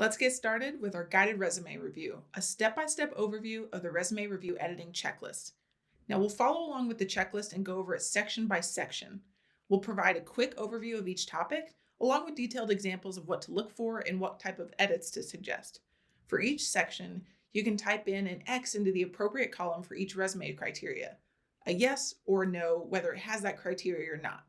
Let's get started with our guided resume review, a step-by-step overview of the resume review editing checklist. Now we'll follow along with the checklist and go over it section by section. We'll provide a quick overview of each topic, along with detailed examples of what to look for and what type of edits to suggest. For each section, you can type in an X into the appropriate column for each resume criteria, a yes or no, whether it has that criteria or not.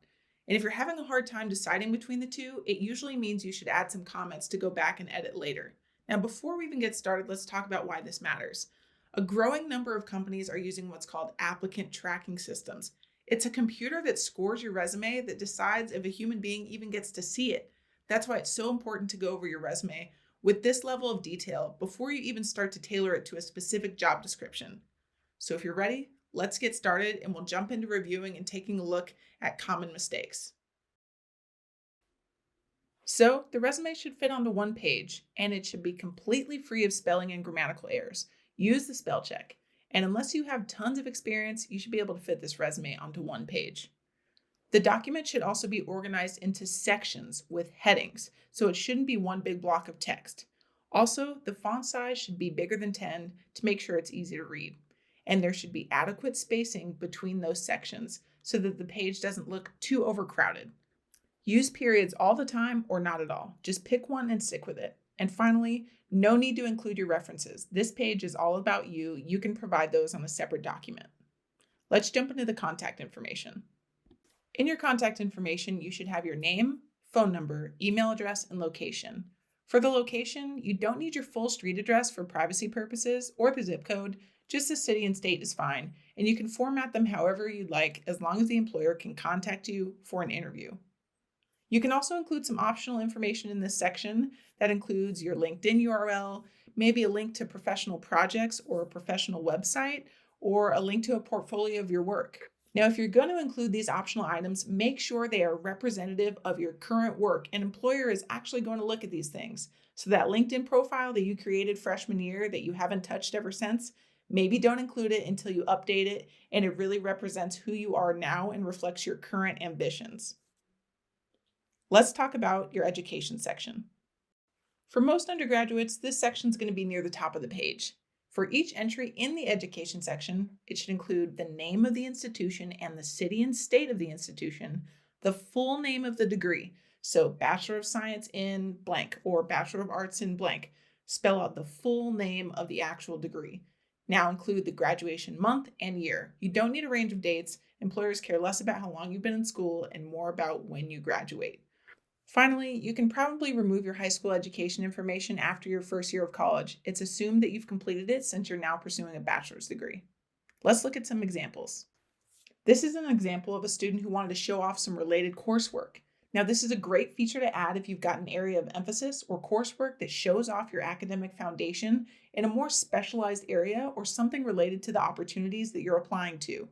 And if you're having a hard time deciding between the two, it usually means you should add some comments to go back and edit later. Now, before we even get started, let's talk about why this matters. A growing number of companies are using what's called applicant tracking systems. It's a computer that scores your resume that decides if a human being even gets to see it. That's why it's so important to go over your resume with this level of detail before you even start to tailor it to a specific job description. So if you're ready, let's get started and we'll jump into reviewing and taking a look at common mistakes. So the resume should fit onto one page and it should be completely free of spelling and grammatical errors. Use the spell check. And unless you have tons of experience, you should be able to fit this resume onto one page. The document should also be organized into sections with headings, so it shouldn't be one big block of text. Also, the font size should be bigger than 10 to make sure it's easy to read. And there should be adequate spacing between those sections so that the page doesn't look too overcrowded. Use periods all the time or not at all. Just pick one and stick with it. And finally, no need to include your references. This page is all about you. You can provide those on a separate document. Let's jump into the contact information. In your contact information, you should have your name, phone number, email address, and location. For the location, you don't need your full street address for privacy purposes or the zip code. Just the city and state is fine, and you can format them however you'd like as long as the employer can contact you for an interview. You can also include some optional information in this section that includes your LinkedIn URL, maybe a link to professional projects or a professional website, or a link to a portfolio of your work. Now, if you're going to include these optional items, make sure they are representative of your current work. An employer is actually going to look at these things. So that LinkedIn profile that you created freshman year that you haven't touched ever since, maybe don't include it until you update it and it really represents who you are now and reflects your current ambitions. Let's talk about your education section. For most undergraduates, this section is going to be near the top of the page. For each entry in the education section, it should include the name of the institution and the city and state of the institution, the full name of the degree. So Bachelor of Science in blank or Bachelor of Arts in blank. Spell out the full name of the actual degree. Now include the graduation month and year. You don't need a range of dates. Employers care less about how long you've been in school and more about when you graduate. Finally, you can probably remove your high school education information after your first year of college. It's assumed that you've completed it since you're now pursuing a bachelor's degree. Let's look at some examples. This is an example of a student who wanted to show off some related coursework. Now, this is a great feature to add if you've got an area of emphasis or coursework that shows off your academic foundation in a more specialized area or something related to the opportunities that you're applying to.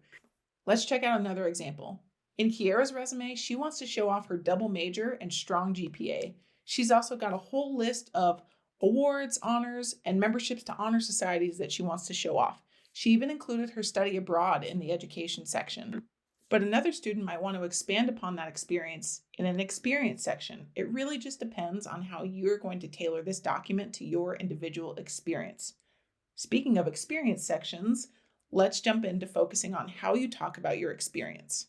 Let's check out another example. In Kiera's resume, she wants to show off her double major and strong GPA. She's also got a whole list of awards, honors, and memberships to honor societies that she wants to show off. She even included her study abroad in the education section. But another student might want to expand upon that experience in an experience section. It really just depends on how you're going to tailor this document to your individual experience. Speaking of experience sections, let's jump into focusing on how you talk about your experience.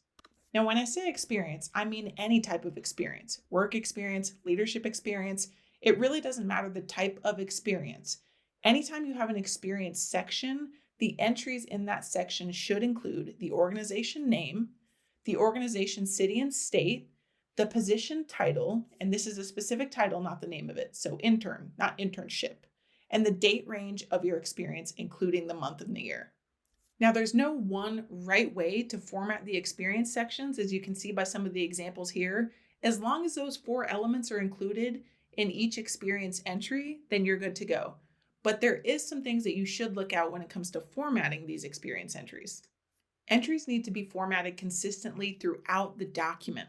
Now, when I say experience, I mean any type of experience, work experience, leadership experience. It really doesn't matter the type of experience. Anytime you have an experience section, the entries in that section should include the organization name, the organization city and state, the position title, and this is a specific title, not the name of it, so intern, not internship, and the date range of your experience, including the month and the year. Now, there's no one right way to format the experience sections, as you can see by some of the examples here. As long as those 4 elements are included in each experience entry, then you're good to go. But there is some things that you should look out when it comes to formatting these experience entries. Entries need to be formatted consistently throughout the document.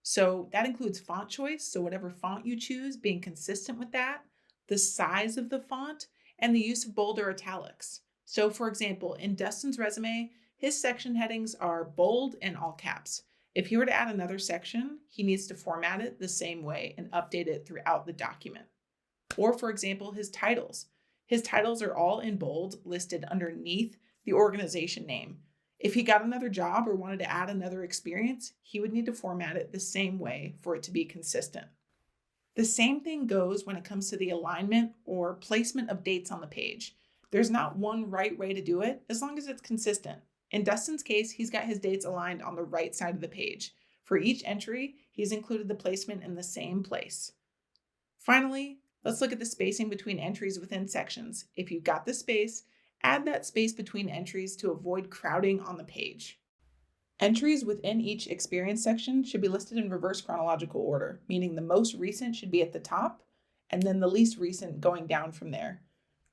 So that includes font choice, so whatever font you choose, being consistent with that, the size of the font, and the use of bold or italics. So for example, in Dustin's resume, his section headings are bold and all caps. If he were to add another section, he needs to format it the same way and update it throughout the document. Or, for example, his titles. His titles are all in bold, listed underneath the organization name. If he got another job or wanted to add another experience, he would need to format it the same way for it to be consistent. The same thing goes when it comes to the alignment or placement of dates on the page. There's not one right way to do it as long as it's consistent. In Dustin's case, he's got his dates aligned on the right side of the page. For each entry, he's included the placement in the same place. Finally, let's look at the spacing between entries within sections. If you've got the space, add that space between entries to avoid crowding on the page. Entries within each experience section should be listed in reverse chronological order, meaning the most recent should be at the top and then the least recent going down from there.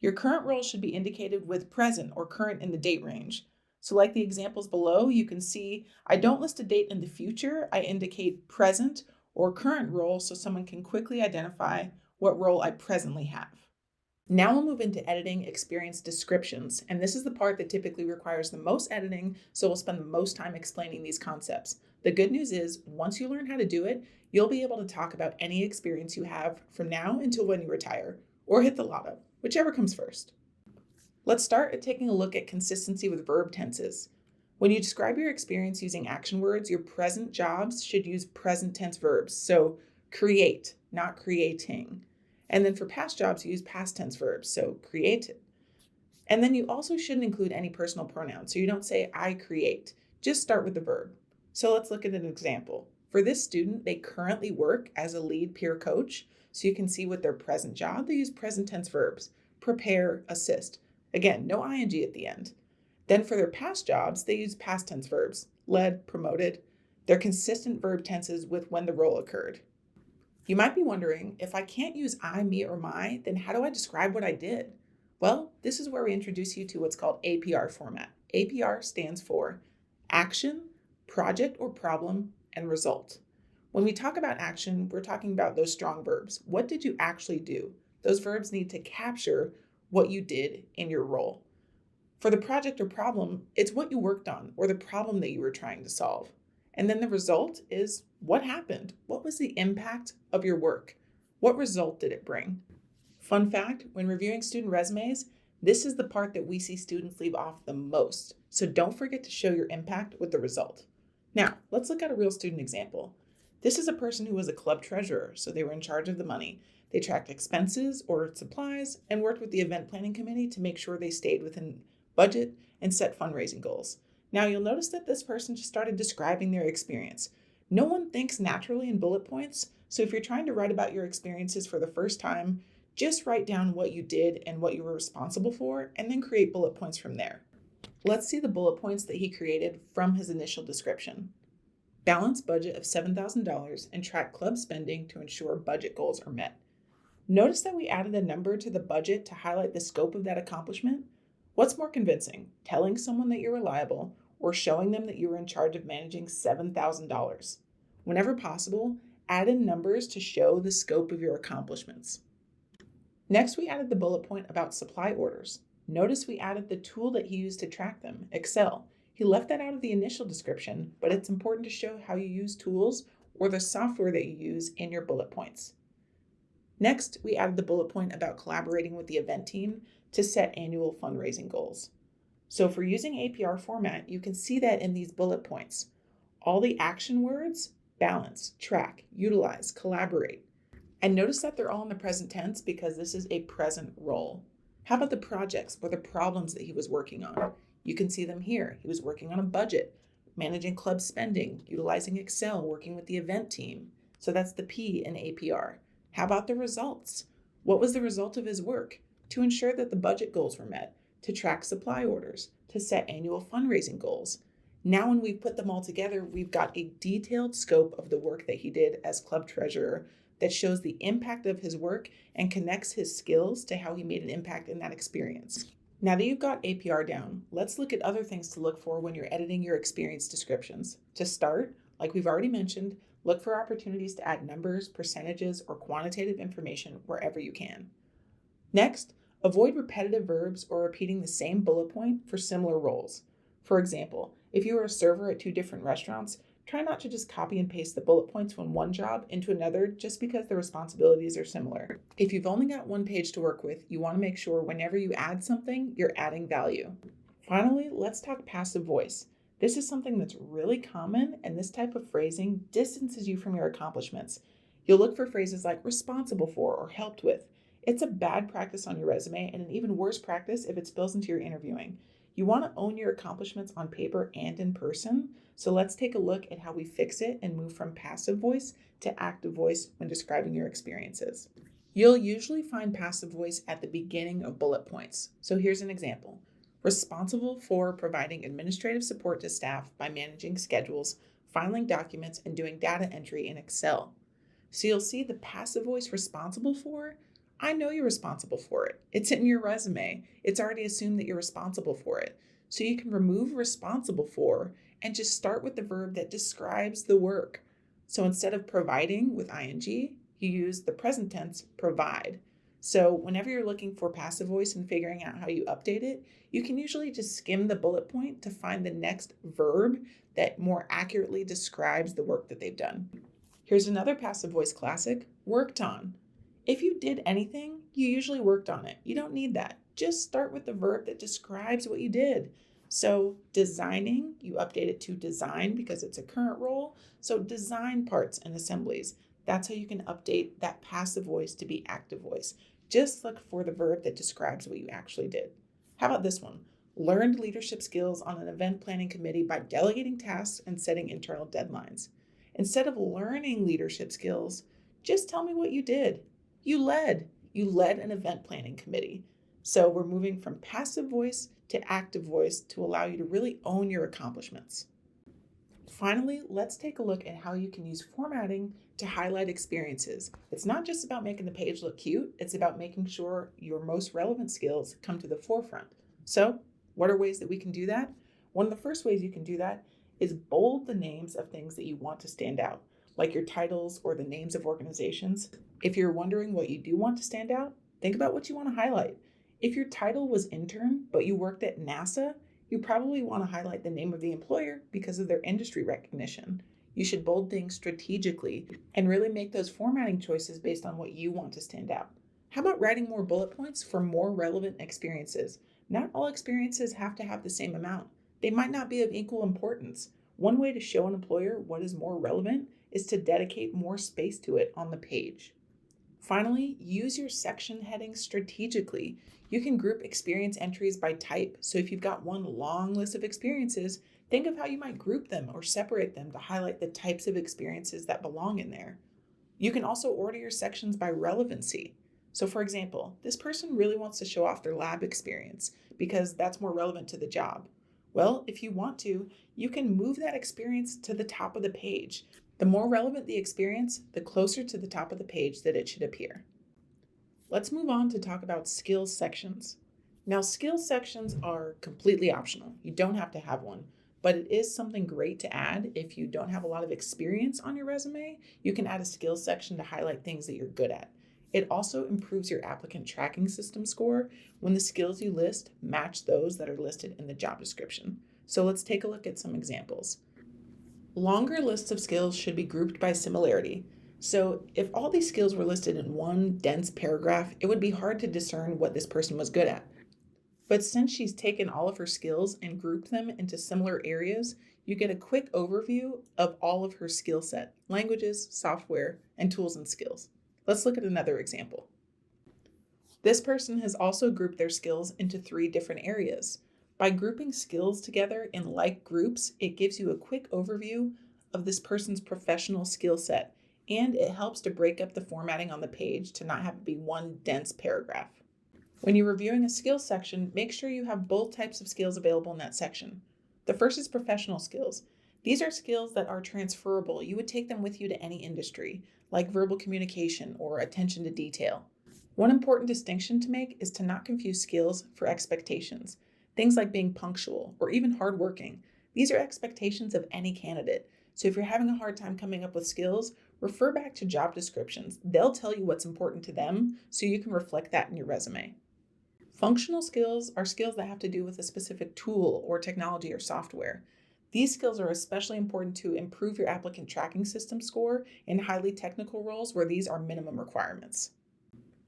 Your current role should be indicated with present or current in the date range. So like the examples below, you can see I don't list a date in the future, I indicate present or current role so someone can quickly identify what role I presently have. Now we'll move into editing experience descriptions, and this is the part that typically requires the most editing, so we'll spend the most time explaining these concepts. The good news is, once you learn how to do it, you'll be able to talk about any experience you have from now until when you retire, or hit the lotto, whichever comes first. Let's start at taking a look at consistency with verb tenses. When you describe your experience using action words, your present jobs should use present tense verbs, so create, not creating. And then for past jobs, you use past tense verbs, so created. And then you also shouldn't include any personal pronouns, so you don't say I create, just start with the verb. So let's look at an example. For this student, they currently work as a lead peer coach, so you can see with their present job, they use present tense verbs, prepare, assist. Again, no ing at the end. Then for their past jobs, they use past tense verbs, led, promoted. They're consistent verb tenses with when the role occurred. You might be wondering, if I can't use I, me, or my, then how do I describe what I did? Well, this is where we introduce you to what's called APR format. APR stands for action, project or problem, and result. When we talk about action, we're talking about those strong verbs. What did you actually do? Those verbs need to capture what you did in your role. For the project or problem, it's what you worked on or the problem that you were trying to solve. And then the result is what happened? What was the impact of your work? What result did it bring? Fun fact, when reviewing student resumes, this is the part that we see students leave off the most. So don't forget to show your impact with the result. Now, let's look at a real student example. This is a person who was a club treasurer, so they were in charge of the money. They tracked expenses, ordered supplies, and worked with the event planning committee to make sure they stayed within budget and set fundraising goals. Now you'll notice that this person just started describing their experience. No one thinks naturally in bullet points, so if you're trying to write about your experiences for the first time, just write down what you did and what you were responsible for, and then create bullet points from there. Let's see the bullet points that he created from his initial description. Balance budget of $7,000 and track club spending to ensure budget goals are met. Notice that we added a number to the budget to highlight the scope of that accomplishment. What's more convincing, telling someone that you're reliable or showing them that you were in charge of managing $7,000? Whenever possible, add in numbers to show the scope of your accomplishments. Next, we added the bullet point about supply orders. Notice we added the tool that he used to track them, Excel. He left that out of the initial description, but it's important to show how you use tools or the software that you use in your bullet points. Next, we added the bullet point about collaborating with the event team to set annual fundraising goals. So if we're using APR format, you can see that in these bullet points. All the action words, balance, track, utilize, collaborate. And notice that they're all in the present tense because this is a present role. How about the projects or the problems that he was working on? You can see them here. He was working on a budget, managing club spending, utilizing Excel, working with the event team. So that's the P in APR. How about the results? What was the result of his work? To ensure that the budget goals were met, to track supply orders, to set annual fundraising goals. Now when we've put them all together, we've got a detailed scope of the work that he did as club treasurer that shows the impact of his work and connects his skills to how he made an impact in that experience. Now that you've got APR down, let's look at other things to look for when you're editing your experience descriptions. To start, like we've already mentioned, look for opportunities to add numbers, percentages, or quantitative information wherever you can. Next, avoid repetitive verbs or repeating the same bullet point for similar roles. For example, if you are a server at 2 different restaurants, Try not to just copy and paste the bullet points from one job into another just because the responsibilities are similar. If you've only got one page to work with, you want to make sure whenever you add something, you're adding value. Finally, let's talk passive voice. This is something that's really common, and this type of phrasing distances you from your accomplishments. You'll look for phrases like responsible for or helped with. It's a bad practice on your resume and an even worse practice if it spills into your interviewing. You want to own your accomplishments on paper and in person, so let's take a look at how we fix it and move from passive voice to active voice when describing your experiences. You'll usually find passive voice at the beginning of bullet points. So here's an example. Responsible for providing administrative support to staff by managing schedules, filing documents, and doing data entry in Excel. So you'll see the passive voice responsible for. I know you're responsible for it. It's in your resume. It's already assumed that you're responsible for it. So you can remove responsible for and just start with the verb that describes the work. So instead of providing with ing, you use the present tense provide. So whenever you're looking for passive voice and figuring out how you update it, you can usually just skim the bullet point to find the next verb that more accurately describes the work that they've done. Here's another passive voice classic, worked on. If you did anything, you usually worked on it. You don't need that. Just start with the verb that describes what you did. So designing, you update it to design because it's a current role. So design parts and assemblies. That's how you can update that passive voice to be active voice. Just look for the verb that describes what you actually did. How about this one? Learned leadership skills on an event planning committee by delegating tasks and setting internal deadlines. Instead of learning leadership skills, just tell me what you did. You led an event planning committee. So we're moving from passive voice to active voice to allow you to really own your accomplishments. Finally, let's take a look at how you can use formatting to highlight experiences. It's not just about making the page look cute, it's about making sure your most relevant skills come to the forefront. So, what are ways that we can do that? One of the first ways you can do that is bold the names of things that you want to stand out, like your titles or the names of organizations. If you're wondering what you do want to stand out, think about what you want to highlight. If your title was intern, but you worked at NASA, you probably want to highlight the name of the employer because of their industry recognition. You should bold things strategically and really make those formatting choices based on what you want to stand out. How about writing more bullet points for more relevant experiences? Not all experiences have to have the same amount. They might not be of equal importance. One way to show an employer what is more relevant is to dedicate more space to it on the page. Finally, use your section headings strategically. You can group experience entries by type. So if you've got one long list of experiences, think of how you might group them or separate them to highlight the types of experiences that belong in there. You can also order your sections by relevancy. So for example, this person really wants to show off their lab experience because that's more relevant to the job. Well, if you want to, you can move that experience to the top of the page. The more relevant the experience, the closer to the top of the page that it should appear. Let's move on to talk about skills sections. Now, skills sections are completely optional. You don't have to have one, but it is something great to add. If you don't have a lot of experience on your resume, you can add a skills section to highlight things that you're good at. It also improves your applicant tracking system score when the skills you list match those that are listed in the job description. So let's take a look at some examples. Longer lists of skills should be grouped by similarity. So if all these skills were listed in one dense paragraph, it would be hard to discern what this person was good at. But since she's taken all of her skills and grouped them into similar areas, you get a quick overview of all of her skill set, languages, software, and tools and skills. Let's look at another example. This person has also grouped their skills into 3 different areas. By grouping skills together in like groups, it gives you a quick overview of this person's professional skill set, and it helps to break up the formatting on the page to not have it be one dense paragraph. When you're reviewing a skills section, make sure you have both types of skills available in that section. The first is professional skills. These are skills that are transferable. You would take them with you to any industry, like verbal communication or attention to detail. One important distinction to make is to not confuse skills for expectations. Things like being punctual or even hardworking. These are expectations of any candidate. So if you're having a hard time coming up with skills, refer back to job descriptions. They'll tell you what's important to them so you can reflect that in your resume. Functional skills are skills that have to do with a specific tool or technology or software. These skills are especially important to improve your applicant tracking system score in highly technical roles where these are minimum requirements.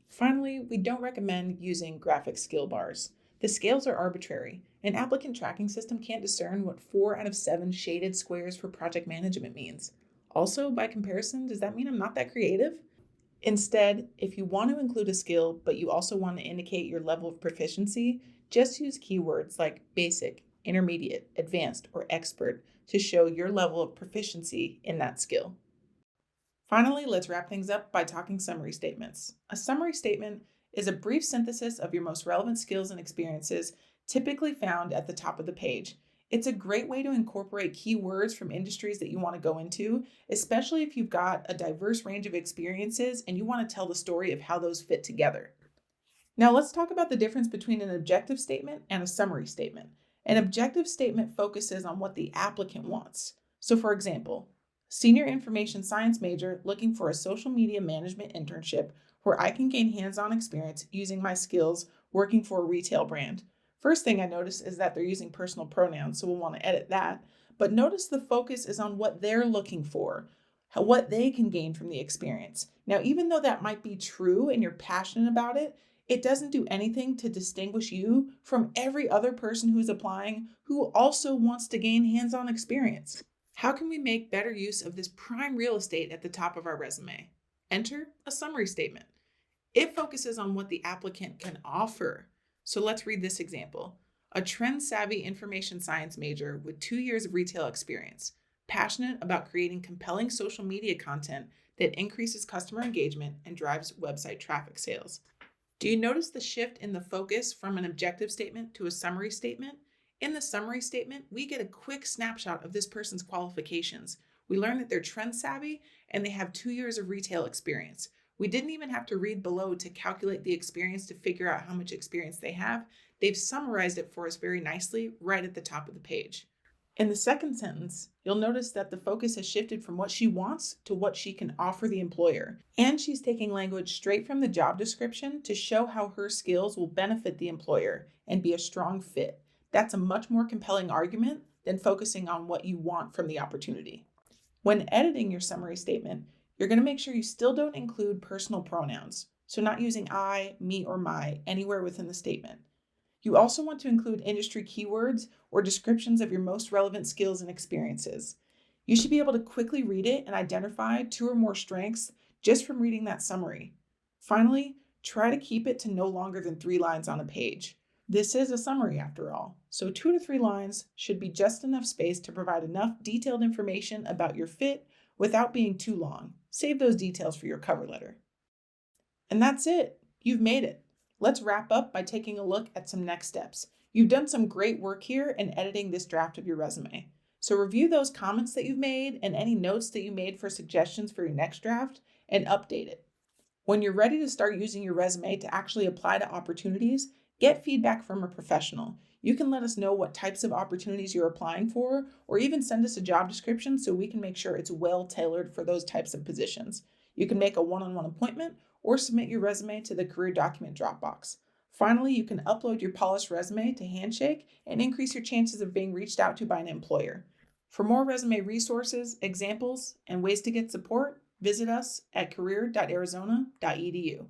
Finally, we don't recommend using graphic skill bars. The scales are arbitrary. An applicant tracking system can't discern what 4 out of 7 shaded squares for project management means. Also, by comparison, does that mean I'm not that creative? Instead, if you want to include a skill, but you also want to indicate your level of proficiency, just use keywords like basic, intermediate, advanced, or expert to show your level of proficiency in that skill. Finally, let's wrap things up by talking summary statements. A summary statement is a brief synthesis of your most relevant skills and experiences, typically found at the top of the page. It's a great way to incorporate keywords from industries that you want to go into, especially if you've got a diverse range of experiences and you want to tell the story of how those fit together. Now let's talk about the difference between an objective statement and a summary statement. An objective statement focuses on what the applicant wants. So for example, senior information science major looking for a social media management internship where I can gain hands-on experience using my skills working for a retail brand. First thing I notice is that they're using personal pronouns, so we'll want to edit that. But notice the focus is on what they're looking for, what they can gain from the experience. Now, even though that might be true and you're passionate about it, it doesn't do anything to distinguish you from every other person who's applying who also wants to gain hands-on experience. How can we make better use of this prime real estate at the top of our resume? Enter a summary statement. It focuses on what the applicant can offer. So let's read this example. A trend-savvy information science major with 2 years of retail experience, passionate about creating compelling social media content that increases customer engagement and drives website traffic sales. Do you notice the shift in the focus from an objective statement to a summary statement? In the summary statement, we get a quick snapshot of this person's qualifications. We learn that they're trend savvy and they have 2 years of retail experience. We didn't even have to read below to calculate the experience to figure out how much experience they have. They've summarized it for us very nicely right at the top of the page. In the second sentence, you'll notice that the focus has shifted from what she wants to what she can offer the employer. And she's taking language straight from the job description to show how her skills will benefit the employer and be a strong fit. That's a much more compelling argument than focusing on what you want from the opportunity. When editing your summary statement, you're going to make sure you still don't include personal pronouns, so not using I, me, or my anywhere within the statement. You also want to include industry keywords or descriptions of your most relevant skills and experiences. You should be able to quickly read it and identify 2 or more strengths just from reading that summary. Finally, try to keep it to no longer than 3 lines on a page. This is a summary after all, so 2 to 3 lines should be just enough space to provide enough detailed information about your fit without being too long. Save those details for your cover letter. And that's it. You've made it. Let's wrap up by taking a look at some next steps. You've done some great work here in editing this draft of your resume. So review those comments that you've made and any notes that you made for suggestions for your next draft and update it. When you're ready to start using your resume to actually apply to opportunities, get feedback from a professional. You can let us know what types of opportunities you're applying for, or even send us a job description so we can make sure it's well tailored for those types of positions. You can make a one-on-one appointment or submit your resume to the career document Dropbox. Finally, you can upload your polished resume to Handshake and increase your chances of being reached out to by an employer. For more resume resources, examples, and ways to get support, visit us at career.arizona.edu.